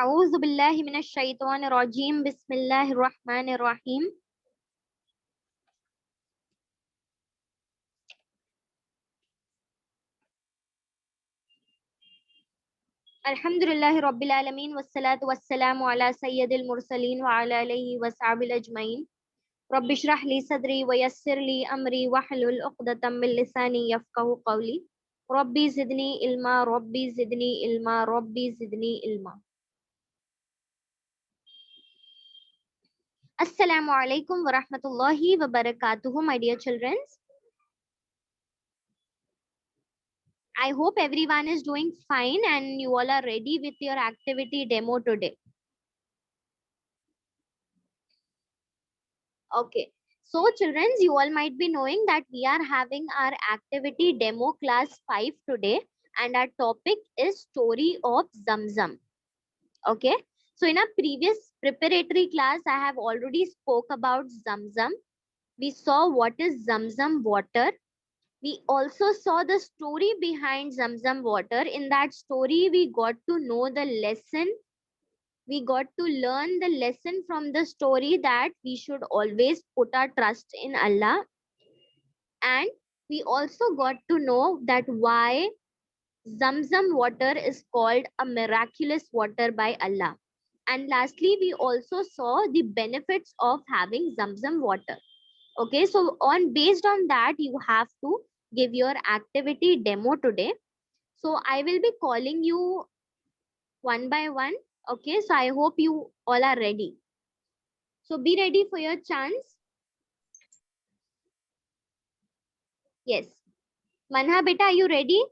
أعوذ بالله من الشيطان الرجيم بسم الله الرحمن الرحيم الحمد لله رب العالمين والصلاة والسلام على سيد المرسلين وعلى آله وصحبه أجمعين رب اشرح لي صدري ويسر لي أمري واحلل عقدة من لساني يفقهوا قولي ربي زدني علما ربي زدني علما ربي زدني علما. Assalamu alaikum wa rahmatullahi wa barakatuhu, my dear children. I hope everyone is doing fine and you all are ready with your activity demo today. Okay. So children, you all might be knowing that we are having our activity demo class 5 today and our topic is story of Zam Zam. Okay. So in a previous preparatory class, I have already spoke about Zam Zam. We saw what is Zam Zam water. We also saw the story behind Zam Zam water. In that story, we got to know the lesson. We got to learn the lesson from the story that we should always put our trust in Allah. And we also got to know that why Zam Zam water is called a miraculous water by Allah. And lastly, we also saw the benefits of having Zam Zam water. Okay, so based on that, you have to give your activity demo today. So I will be calling you one by one. Okay, so I hope you all are ready. So be ready for your chance. Yes. Manha beta, are you ready?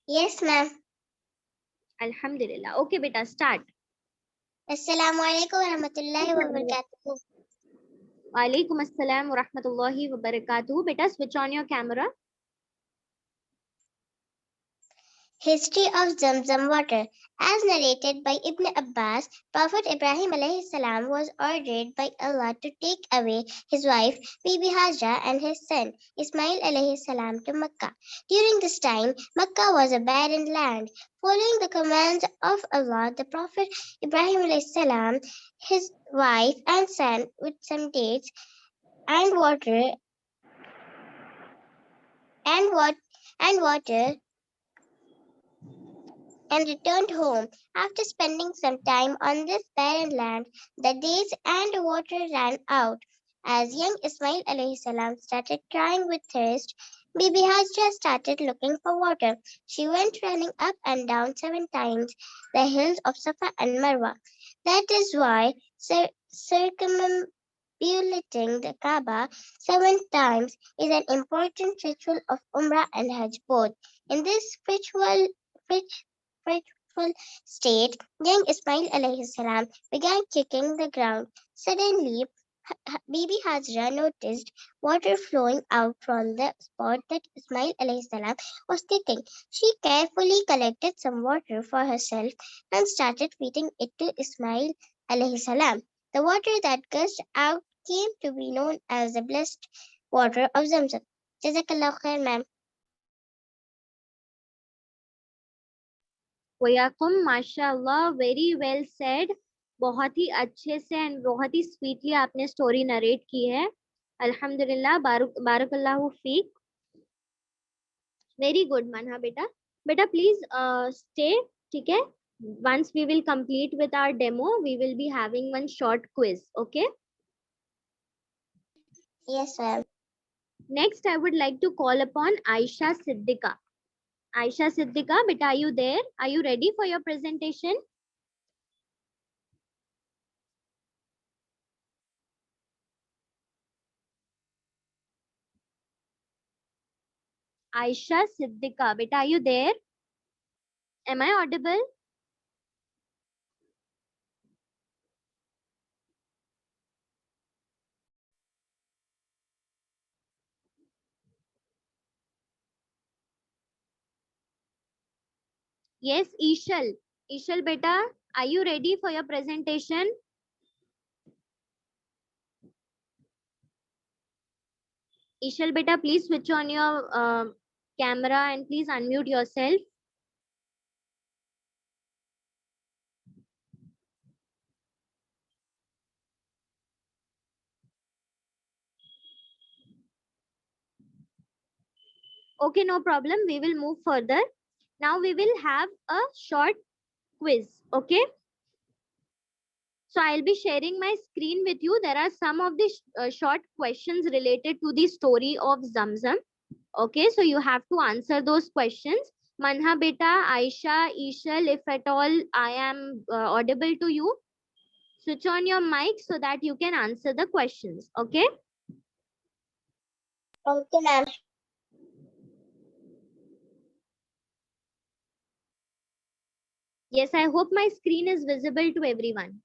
Yes, ma'am. Alhamdulillah. Okay, beta, start. Assalamu alaikum wa rahmatullahi wa barakatuh. Wa alaikum assalam wa rahmatullahi wa barakatuh. Beta, switch on your camera. History of Zam Zam water. As narrated by Ibn Abbas, Prophet Ibrahim alayhi salam was ordered by Allah to take away his wife Bibi Hajra and his son Ismail alayhi salam to Mecca. During this time, Mecca was a barren land. Following the commands of Allah, the Prophet Ibrahim alayhi salam, his wife and son with some dates and water and what and water and returned home. After spending some time on this barren land, the days and water ran out. As young Ismail alayhi salam started crying with thirst, Bibi Hajra started looking for water. She went running up and down 7 times the hills of Safa and Marwa. That is why circumambulating the Kaaba 7 times is an important ritual of Umrah and Hajj both. In this spiritual state, young Ismail alayhi salam began kicking the ground. Suddenly, Bibi Hajra noticed water flowing out from the spot that Ismail alayhi salam was kicking. She carefully collected some water for herself and started feeding it to Ismail alayhi salam. The water that gushed out came to be known as the blessed water of Zamzam. Jazakallah khair, ma'am. वयाकुम माशाल्लाह, very well said. बहुत ही अच्छे से and बहुत ही sweetly आपने story narrate की है. अल्हम्दुलिल्लाह, बारकल्लाहु Feke. Very good Manha बेटा. बेटा प्लीज स्टे. ठीक है. Once we will complete with our demo, we will be having one short quiz. Okay. Yes, ma'am. Next, I would like to call upon Aisha Siddiqa. Aisha Siddiqa, beta, are you there? Are you ready for your presentation? Aisha Siddiqa, beta, are you there? Am I audible? Yes, Ishal. Ishal, beta, are you ready for your presentation? Ishal, beta, please switch on your camera and please unmute yourself. Okay, no problem. We will move further. Now we will have a short quiz. Okay. So I'll be sharing my screen with you. There are some of the short questions related to the story of Zamzam. Okay, so you have to answer those questions. Manha beta, Aisha, Ishal, if at all I am audible to you, switch on your mic so that you can answer the questions. Okay. Okay, ma'am. Yes, I hope my screen is visible to everyone.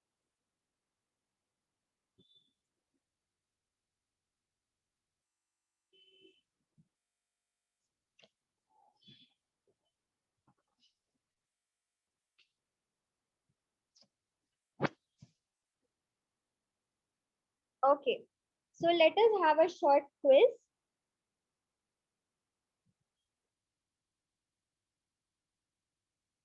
Okay. So let us have a short quiz.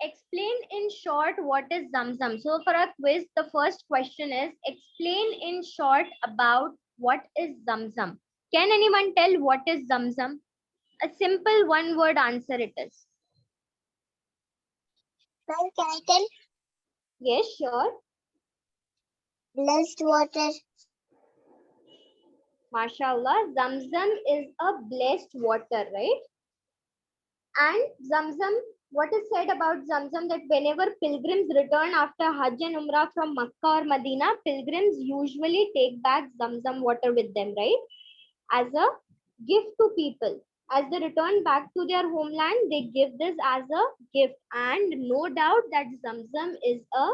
Explain in short what is Zamzam. So for a quiz, the first question is explain in short about what is Zamzam. Can anyone tell what is Zamzam? A simple one word answer it is. Ma'am, can I tell? Yes, sure. Blessed water. MashaAllah. Zamzam is a blessed water, right? And Zamzam, what is said about Zamzam that whenever pilgrims return after Hajj and Umrah from Makkah or Medina, pilgrims usually take back Zamzam water with them, right? As a gift to people. As they return back to their homeland, they give this as a gift. And no doubt that Zamzam is a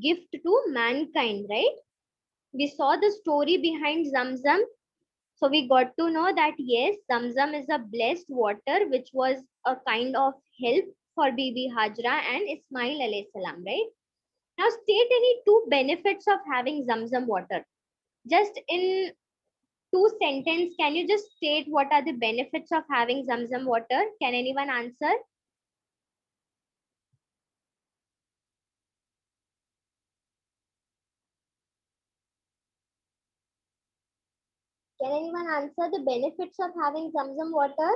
gift to mankind, right? We saw the story behind Zamzam. So we got to know that yes, Zamzam is a blessed water, which was a kind of help for Bibi Hajra and Ismail alayhi salam, right? Now state any two benefits of having Zamzam water. Just in two sentence, can you just state what are the benefits of having Zamzam water? Can anyone answer? Can anyone answer the benefits of having Zamzam water?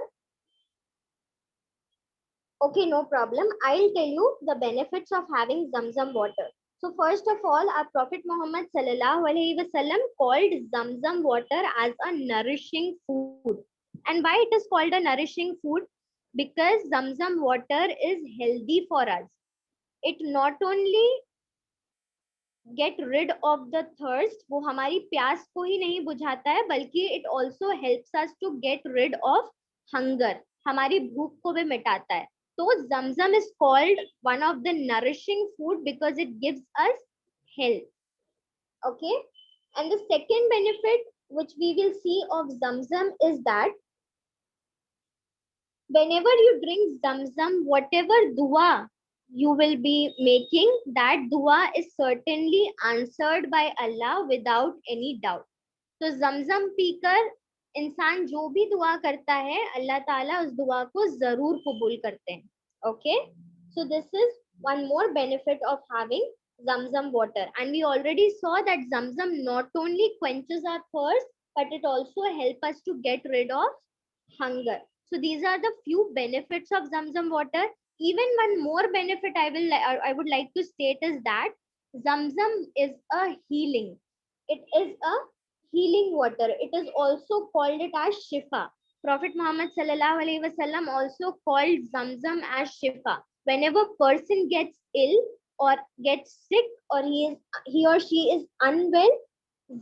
Okay, no problem. I'll tell you the benefits of having Zamzam water. So first of all, our Prophet Muhammad sallallahu alaihi wasallam called Zamzam water as a nourishing food. And why it is called a nourishing food? Because Zamzam water is healthy for us. It not only get rid of the thirst, वो हमारी प्यास को ही नहीं बुझाता है, बल्कि it also helps us to get rid of hunger. हमारी भूख को भी मिटाता है. So Zamzam is called one of the nourishing food because it gives us health. Okay. And the second benefit which we will see of Zamzam is that whenever you drink Zamzam, whatever dua you will be making, that dua is certainly answered by Allah without any doubt. तो Zamzam पीकर इंसान जो भी दुआ करता है अल्लाह ताला उस दुआ को जरूर कबूल करते हैं. Okay, so this is one more benefit of having Zamzam water, and we already saw that Zamzam not only quenches our thirst but it also helps us to get rid of hunger. So these are the few benefits of Zamzam water. Even one more benefit I would like to state is that Zamzam is a healing. It is a healing water. It is also called it as Shifa. Prophet Muhammad sallallahu alaihi wasallam also called Zamzam as Shifa. Whenever person gets ill or gets sick or he or she is unwell,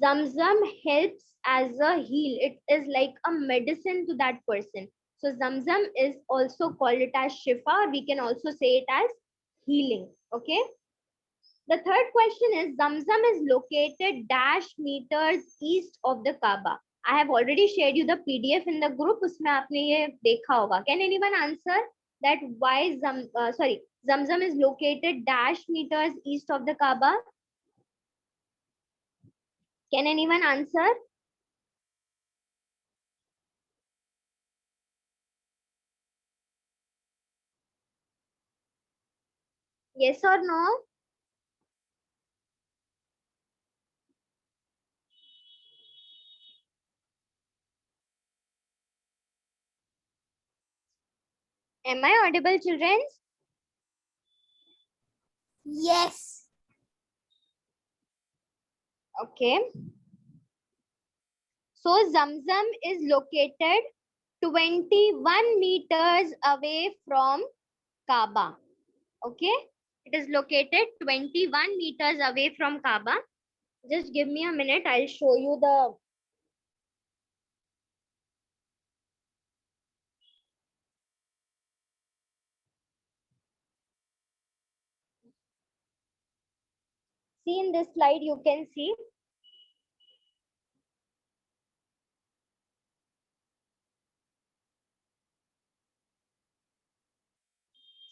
Zamzam helps as a heal. It is like a medicine to that person. So Zamzam is also called it as Shifa. We can also say it as healing. Okay. The third question is Zamzam is located dash meters east of the Kaaba. I have already shared you the PDF in the group. उसमें आपने ये देखा होगा. Can anyone answer that why Zamzam is located dash meters east of the Kaaba? Can anyone answer? Yes or no? Am I audible, children? Yes. Okay. So Zamzam is located 21 meters away from Kaaba. Okay. It is located 21 meters away from Kaaba. Just give me a minute. I'll show you the. See in this slide, you can see.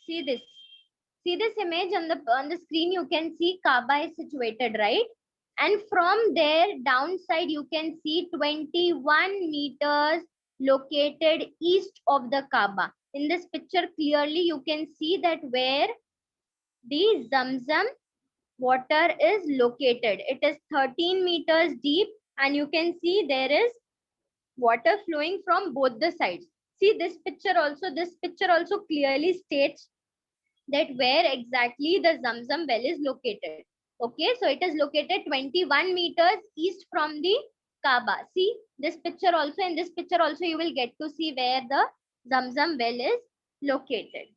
See this. See this image on the screen. You can see Kaaba is situated, right? And from there downside, you can see 21 meters located east of the Kaaba. In this picture, clearly you can see that where the Zamzam water is located. It is 13 meters deep, and you can see there is water flowing from both the sides. See this picture also clearly states that where exactly the Zamzam well is located. Okay, so it is located 21 meters east from the Kaaba. See this picture also, in this picture also you will get to see where the Zamzam well is located.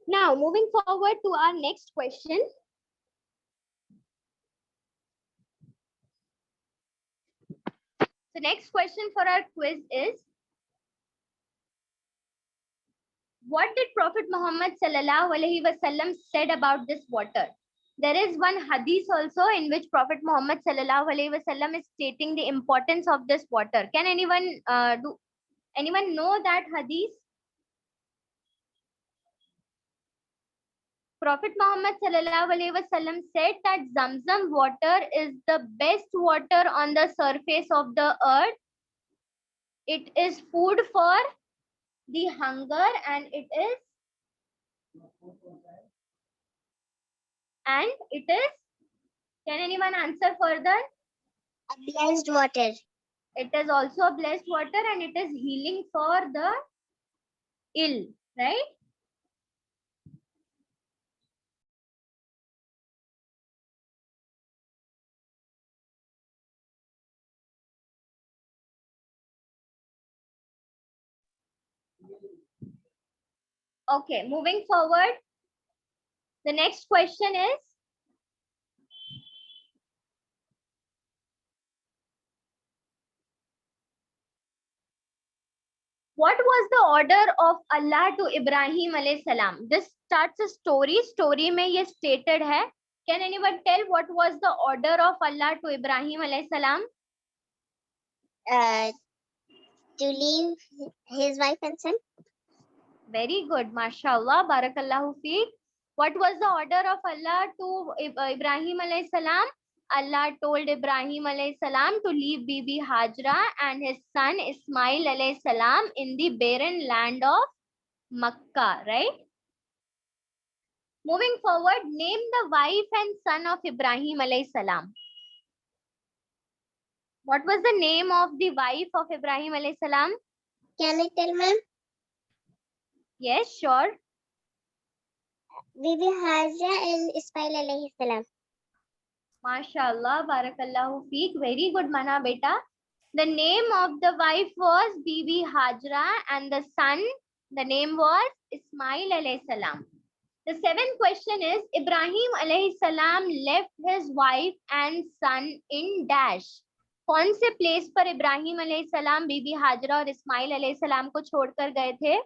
Now moving forward to our next question. The next question for our quiz is, what did Prophet Muhammad sallallahu alaihi wasallam said about this water? There is one hadith also in which Prophet Muhammad sallallahu alaihi wasallam is stating the importance of this water. Can anyone know that hadith? Prophet Muhammad sallallahu alaihi wasallam said that Zamzam water is the best water on the surface of the earth. It is food for the hunger, and it is, can anyone answer further? A blessed water. It is also a blessed water, and it is healing for the ill, right? Okay, moving forward. The next question is, what was the order of Allah to Ibrahim alayhi salam? This starts a story. Story में ये stated है. Can anyone tell what was the order of Allah to Ibrahim alayhi salam? To leave his wife and son. Very good, mashallah, barakallahu feek. What was the order of Allah to Ibrahim alayhi salam? Allah told Ibrahim alayhi salam to leave Bibi Hajra and his son Ismail alayhi salam in the barren land of Makkah, right? Moving forward, name the wife and son of Ibrahim alayhi salam. What was the name of the wife of Ibrahim alayhi salam? Can I tell, ma'am? Yes, sure. Bibi Hajra and Ismail alayhi salam. MashaAllah, barakallahu feek. Very good, Mana beta. The name of the wife was Bibi Hajra, and the son, the name was Ismail alayhi salam. The seventh question is, Ibrahim alayhi salam left his wife and son in dash. कौन से place पर इब्राहिम अलैहि सलाम बीबी हाजरा और इस्माइल अलैहि सलाम को छोड़कर गए थे?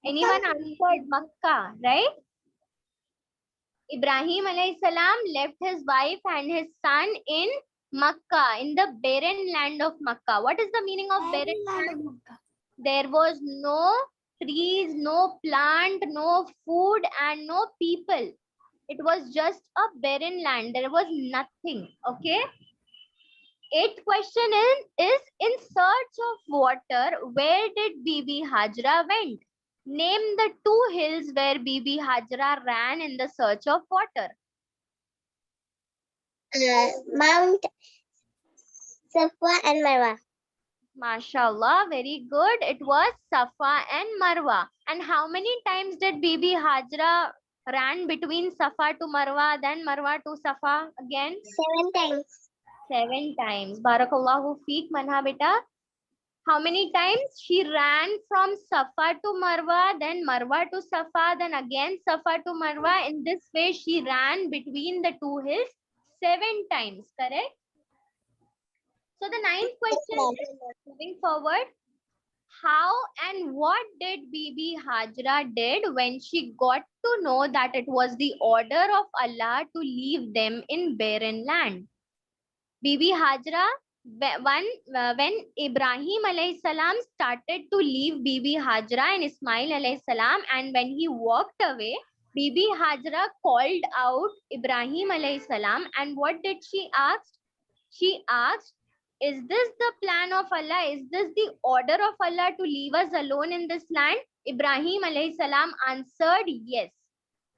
Anyone answered Makkah, right? Ibrahim alayhi salam left his wife and his son in Makkah, in the barren land of Makkah. What is the meaning of barren land? There was no trees, no plant, no food, and no people. It was just a barren land. There was nothing. Okay. Eighth question is in search of water, where did Bibi Hajra went? Name the two hills where Bibi Hajra ran in the search of water. Mount Safa and Marwa. MashaAllah, very good. It was Safa and Marwa. And how many times did Bibi Hajra ran between Safa to Marwa, then Marwa to Safa again? 7 times. 7 times. Barakallahu feek, Manha beta. How many times she ran from Safa to Marwa, then Marwa to Safa, then again Safa to Marwa? In this way, she ran between the two hills 7 times, correct? So the ninth question is, moving forward, how and what did Bibi Hajra did when she got to know that it was the order of Allah to leave them in barren land? Bibi Hajra, when Ibrahim alayhi salam started to leave Bibi Hajra and Ismail alayhi salam, and when he walked away, Bibi Hajra called out Ibrahim alayhi salam, and what did she ask? She asked, is this the plan of Allah? Is this the order of Allah to leave us alone in this land? Ibrahim alayhi salam answered yes.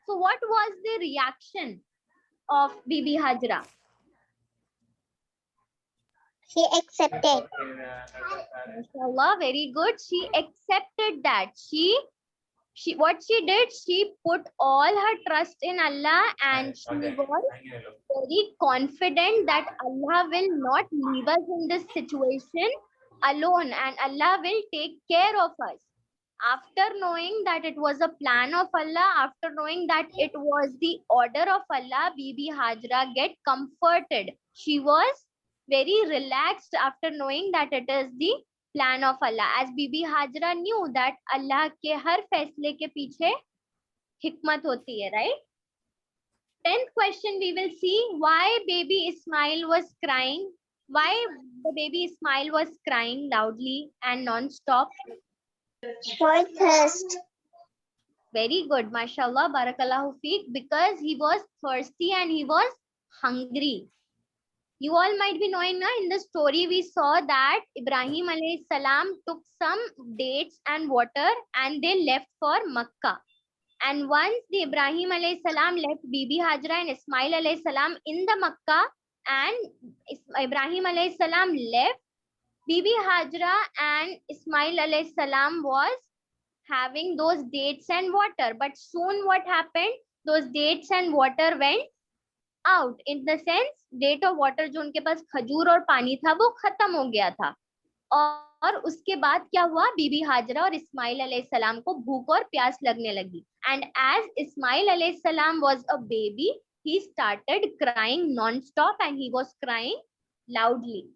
So what was the reaction of Bibi Hajra? She accepted. MashaAllah, very good. She accepted that. What she did, she put all her trust in Allah, and she was very confident that Allah will not leave us in this situation alone, and Allah will take care of us. After knowing that it was a plan of Allah, after knowing that it was the order of Allah, Bibi Hajra get comforted. She was very relaxed after knowing that it is the plan of Allah, as Bibi Hajra knew that Allah के हर फैसले के पीछे हिकमत होती है, right? 10th question we will see, why baby Ismail was crying. Why the baby Ismail was crying loudly and non-stop? For thirst. Very good, mashallah, barakallahu feek, because he was thirsty and he was hungry. You all might be knowing now, in the story we saw that Ibrahim alayhi salam took some dates and water and they left for Makkah. And once the Ibrahim alayhi salam left Bibi Hajra and Ismail alayhi salam in the Makkah, and Ibrahim alayhi salam left, Bibi Hajra and Ismail alayhi salam was having those dates and water. But soon what happened? Those dates and water went out. In the sense, date और water जो उनके पास खजूर और पानी था वो खत्म हो गया था. और उसके बाद क्या हुआ? बीबी हाजरा और इस्माइल अलैहिस्सलाम को भूख और प्यास लगने लगी. And as Ismail अलैहिस्सलाम was a baby, he started crying non-stop and he was crying loudly.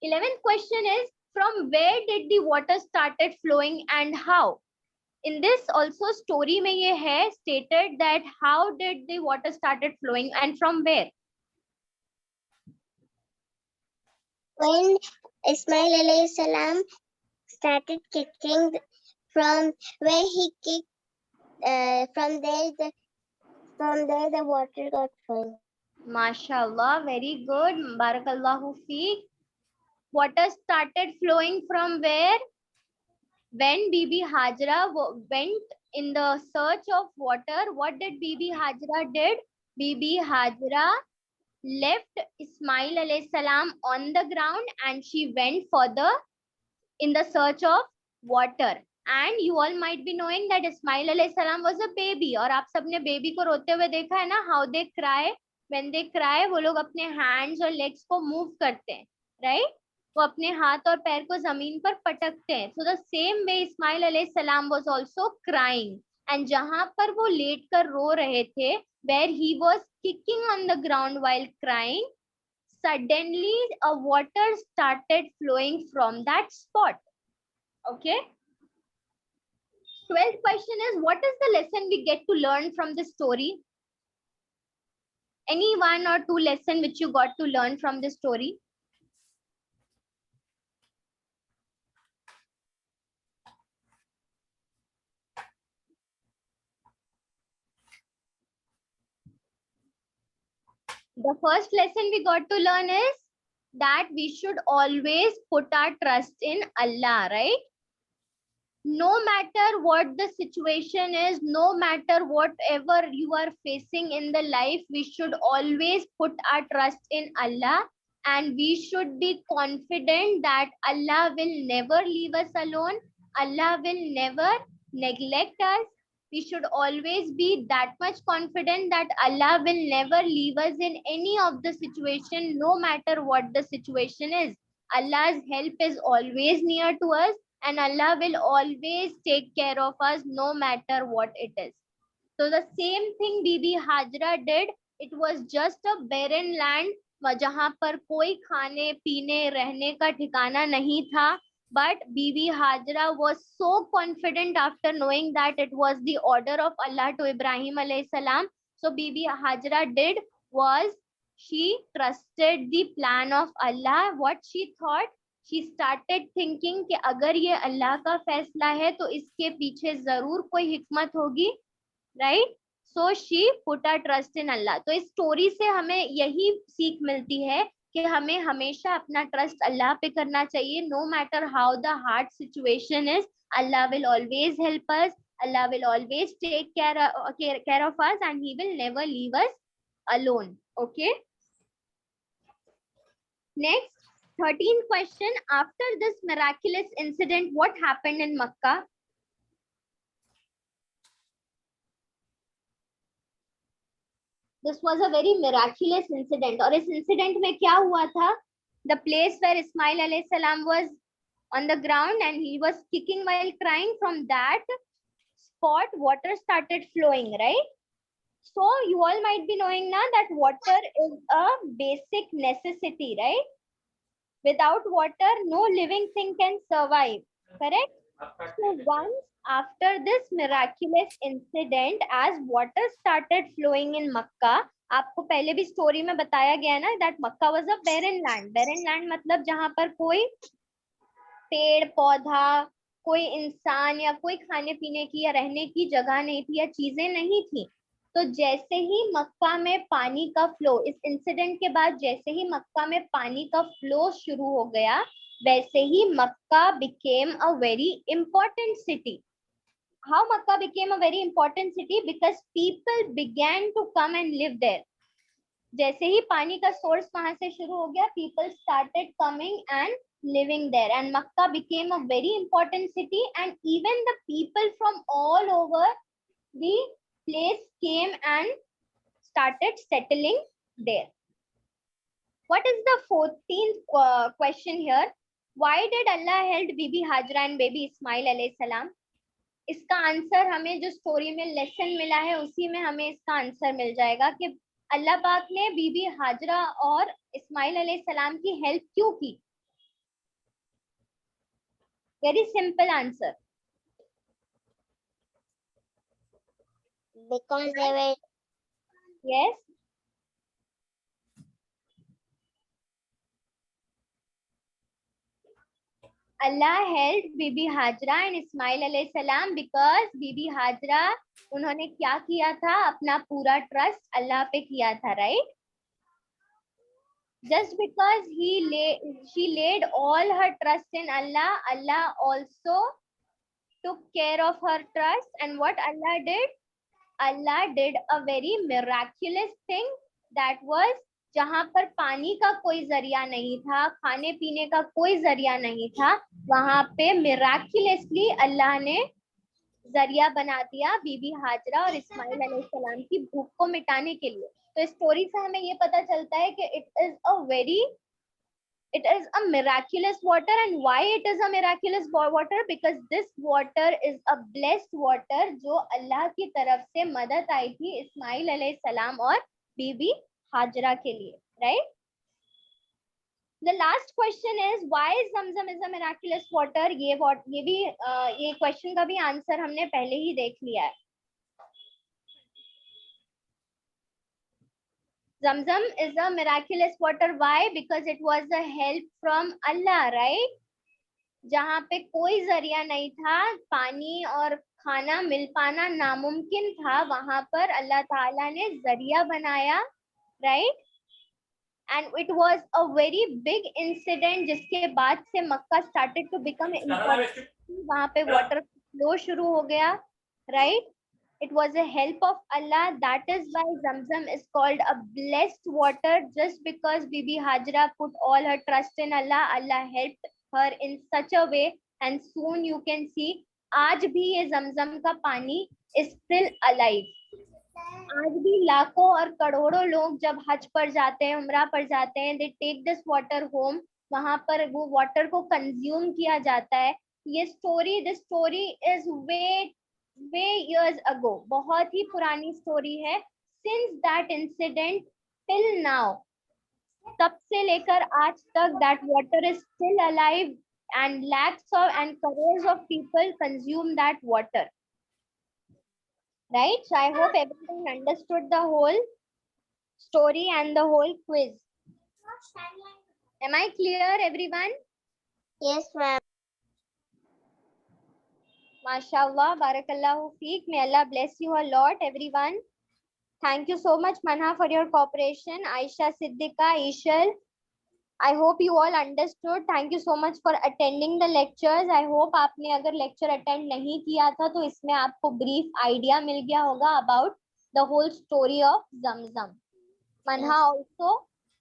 11th question is, from where did the water started flowing and how? In this also story में ये है stated that how did the water started flowing and from where? When Ismail alayhi salam started kicking, from where he kicked, from there the water got flowing. MashaAllah, very good. Barakallahu feek. Water started flowing from where? When Bibi Hajra went in the search of water, what did Bibi Hajra did? Bibi Hajra left Ismail alayhi salam on the ground and she went further in the search of water. And you all might be knowing that Ismail alayhi salam was a baby. और आप सबने baby को रोते हुए देखा है ना? How they cry. When they cry, वो लोग अपने hands और legs को move करते हैं, right? वो अपने हाथ और पैर को जमीन पर पटकते हैं. So the same way Ismail alayhi salam was also crying. And जहां पर वो लेट कर रो रहे थे, where he was kicking on the ground while crying, suddenly a water started flowing from that spot. Okay. 12th question is, what is the lesson we get to learn from this story? Any one or two lesson which you got to learn from this story? The first lesson we got to learn is that we should always put our trust in Allah, right? No matter what the situation is, no matter whatever you are facing in the life, we should always put our trust in Allah, and we should be confident that Allah will never leave us alone. Allah will never neglect us. We should always be that much confident that Allah will never leave us in any of the situation, no matter what the situation is. Allah's help is always near to us, and Allah will always take care of us no matter what it is. So the same thing Bibi Hajra did. It was just a barren land जहाँ पर कोई खाने पीने रहने का ठिकाना नहीं था. But Bibi Hajra was so confident after knowing that it was the order of Allah to Ibrahim alayhi salam. So Bibi Hajra did was she trusted the plan of Allah. What she thought, she started thinking कि अगर ये अल्लाह का फैसला है तो इसके पीछे जरूर कोई हिकमत होगी, right. So she put a trust in Allah. तो इस स्टोरी से हमें यही सीख मिलती है कि हमें हमेशा अपना ट्रस्ट अल्लाह पे करना चाहिए. No matter how the hard situation is, Allah will always help us, Allah will always take care of us, and he will never leave us alone. Okay. Next, 13th question. After this miraculous incident, what happened in Makkah? This was a very miraculous incident. और इस incident में क्या हुआ था? The place where Ismail alayhi salam was on the ground and he was kicking while crying, from that spot water started flowing, right? So you all might be knowing now that water is a basic necessity, right? Without water, no living thing can survive, correct? So once after this miraculous incident, as water started flowing in Makkah, आपको पहले भी story में बताया गया ना that Makkah was a barren land. Barren land मतलब जहाँ पर कोई पेड़ पौधा, कोई इंसान या कोई खाने पीने की या रहने की जगह नहीं थी या चीजें नहीं थी. तो जैसे ही मक्का में पानी का फ्लो, इस इंसिडेंट के बाद जैसे ही मक्का में पानी का फ्लो शुरू हो गया, वैसे ही मक्का became a very important city. How Makkah became a very important city? Because people began to come and live there. जैसे ही पानी का सोर्स वहां से शुरू हो गया, people started coming and living there, and Makkah became a very important city, and even the people from all over the place came and started settling there. What is the 14th question here? Why did Allah held Bibi Hajra and baby Ismail alayhi salam? इसका answer हमें जो story में lesson मिला है उसी में हमें इसका आंसर मिल जाएगा कि अल्लाह पाक ने बीबी हाजरा और इस्माइल अलैहिस्सलाम की हेल्प क्यों की. Very simple answer. Because they were yes. Allah helped Bibi Hajra and Ismail अलैहिस्सलाम because बीबी हाजरा उन्होंने क्या किया था, अपना पूरा ट्रस्ट अल्लाह पे किया था, right. Just because she laid all her trust in Allah, Allah also took care of her trust. And what Allah did? Allah did a very miraculous thing, that was जहां पर पानी का कोई जरिया नहीं था, खाने पीने का कोई जरिया नहीं था, वहां पे मिराक्युलसली अल्लाह ने जरिया बना दिया बीबी हाजरा और इस्माइल अलैहिस्सलाम की भूख को मिटाने के लिए. तो इस स्टोरी से हमें ये पता चलता है कि it is a miraculous water. And why it is a miraculous water? Because this water is a blessed water जो अल्लाह की तरफ से मदद आई थी इस्माइल अलैहिस्सलाम और बीबी हाजरा के लिए, right? The last question is why ZAM ZAM is a miraculous water? ये क्वेश्चन का भी आंसर हमने पहले ही देख लिया है. ZAM ZAM is a miraculous water. Why? Because it was a help from Allah, right? जहाँ पे कोई जरिया नहीं था, पानी और खाना मिल पाना नामुमकिन था, वहां पर अल्लाह ताला ने जरिया बनाया, right? and it was a very big incident जिसके बाद से मक्का started to become important. वहाँ पे water flow शुरू हो गया, right? It was a help of Allah. That is why Zamzam is called a blessed water, just because Bibi Hajra put all her trust in Allah. Allah helped her in such a way, and soon you can see आज भी ये Zamzam का पानी is still alive. आज भी लाखों और करोड़ों लोग जब हज पर जाते हैं, उम्रा पर जाते हैं, they take this water home, वहां पर वो वाटर को कंज्यूम किया जाता है. ये story, this story is way years ago, बहुत ही पुरानी स्टोरी है. Since that incident till now, तब से लेकर आज तक that water is still alive and lakhs of and crores of people consume that water, right? So I hope everyone understood the whole story and the whole quiz. Am I clear, everyone? Yes, ma'am. MashaAllah, Barakallahu Feek. May Allah bless you a lot, everyone. Thank you so much, Manha, for your cooperation. Aisha, Siddika, Ishal, I hope you all understood. Thank you so much for attending the lectures. I hope आपने अगर lecture attend नहीं किया था तो इसमें आपको brief idea मिल गया होगा about the whole story of Zamzam. Manha also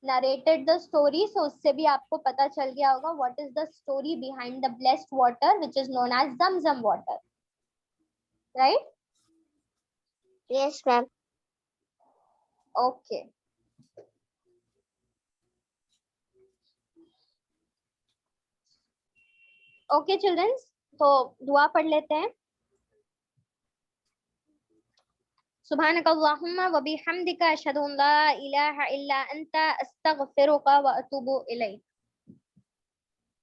narrated the story, so उससे भी आपको पता चल गया होगा what is the story behind the blessed water which is known as Zamzam water, right? Yes, ma'am. Okay. Okay, children. तो दुआ पढ़ लेते हैं. सुब्हानकल्लाहुम्मा व बिहम्दिका अशहदु अन ला इलाहा इल्ला अंता अस्तगफिरुका व अतूबु इलैक.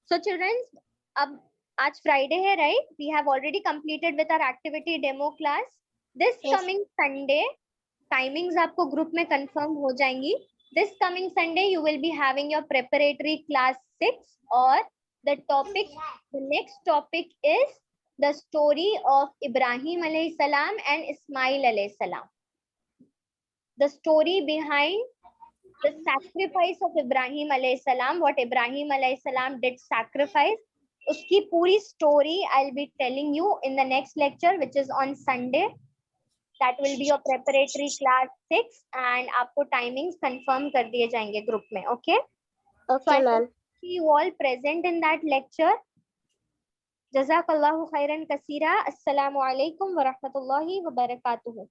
So children, अब आज Friday है, right? We have already completed with our activity demo class. This coming Sunday, timings आपको group में confirm हो जाएंगी. This coming Sunday you will be having your preparatory class 6, or the topic, the next topic is the story of Ibrahim alayhi salam and Ismail alayhi salam. The story behind the sacrifice of Ibrahim alayhi salam, what Ibrahim alayhi salam did sacrifice, uski puri story I'll be telling you in the next lecture, which is on Sunday. That will be your preparatory class 6, and आपको timings confirm कर दिए जाएंगे group में, okay? Okay, ma'am. See you all present in that lecture. Jazakallahu khairan kasira. Assalamu alaikum wa rahmatullahi wa barakatuhu.